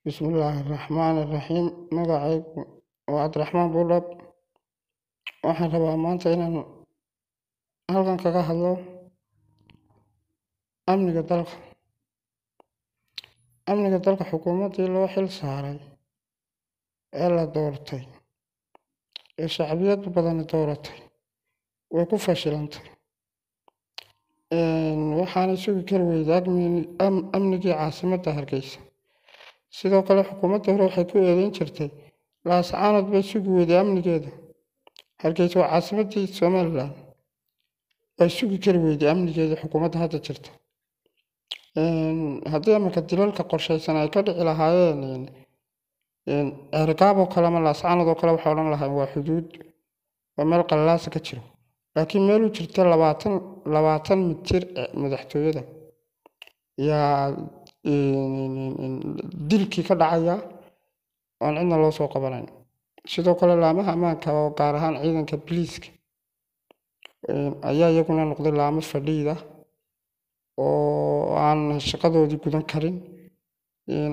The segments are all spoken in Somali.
بسم الله الرحمن الرحيم مقعد وعبد الرحمن بولاب waxaan rabaa maanta inaan halkan kaga hadlo amniga dalka xukuumadii loo xil saaray ee la doortay ee shacbiyad badan dooratay way ku fashilantay waxaana sugi kari weyday amnigii caasimadda Hargeysa sidoo kale xukuumadda hore waxay ku eedeyn jirtay laascaanood bay sugi weyday amnigeeda Hargeysa waa caasimadii Somaliland ay sugi kari weyday amnigeeda xukuumadda hadda jirta haddii marka dilalka qorshaysan ay ka dhici lahaayeen ergaabo kale ama laascaanood oo kale waxa odhan lahayn waa xuduud waa meel qallaas ka jiro laakiin meel u jirta 20 mitir madaxtooyada yaa dilkii ka dhacaya oo cidna loo soo qabanayn sidoo kale laamaha ammaanka oo gaar ahaan ciidanka booliiska ayaa iyaguna noqday laamo fadhiida oo aan shaqadoodii gudan karin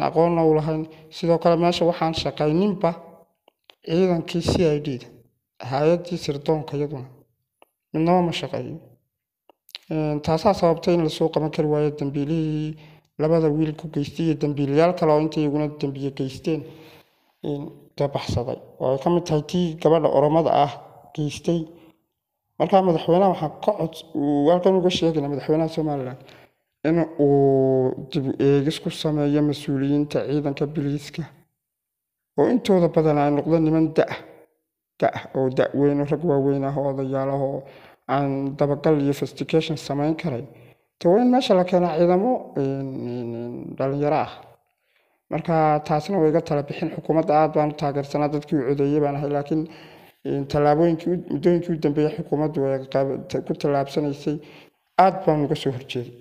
aqoonna u lahayn sidoo kale meesha waxaan shaqayninba ciidankii CID hay'adii sirdoonka iyaduna midnaba ma shaqeeyo taasaa sababtay in la soo qaban kari waayo dambiilihii labada wiil ku geystay iyo dambiilayaal kale oo intay iyaguna dambiye geysteen ka baxsaday oo ka mid tahay tii gabadha Oromada ah geystay marka madaxweynaha waxa ka cod halkan uga sheegay madaxweynaha Soomaaliland in uu dib u eegis ku sameeyo mas'uuliyiinta ciidanka booliiska oo intooda badan ay noqdeen niman oo weyn rag waaweyn ah oo odayaal ah oo aan dabagal iyo investigation samayn karay tawayn meesha la keenay ciidamo dhalinyaro ah marka taasina way iga tala bixin xukuumadda aad baan taageersanaa dadkii u codeeyay baan ahay laakiin talaabooyinkii muddooyinkii u dambeeyay xukuumaddu way ku talaabsanaysay aad baan uga soo horjeeday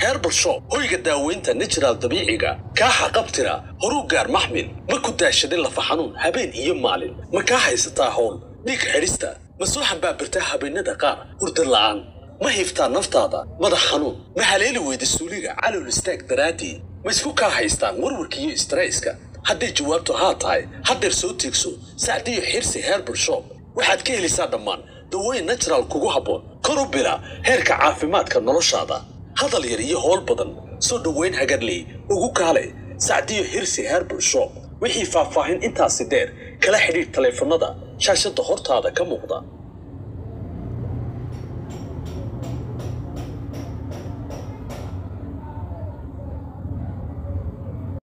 herbal shop hoyga daaweynta natural dabiiciga ka xaqabtira horu gaar maxmil ma ku daashadin lafa xanuun habeen iyo maalin ma ka haysataa howl dhig xirista ma soo xambaabirtaa habeenada qaar hurdo la'aan ma hiftaa naftaada madax xanuun ma haleeli weyda suuliga calool istaag daraadii ma isku ka haystaan warwarka iyo stresska haddii jawaabtu haa tahay haddeer soo tiigso Sacdiyo Xirsi herbal shop waxaad ka helaysaa dhammaan dawooyin natural kugu habboon kor u bila heerka caafimaadka noloshaada hadal yar iyo howl badan soo dhaweyn hagarley ugu kaale Sacdiyo Xirsi herbal shop wixii faahfaahin intaasi dheer kala xiriir taleefanada shaashada hortaada ka muuqda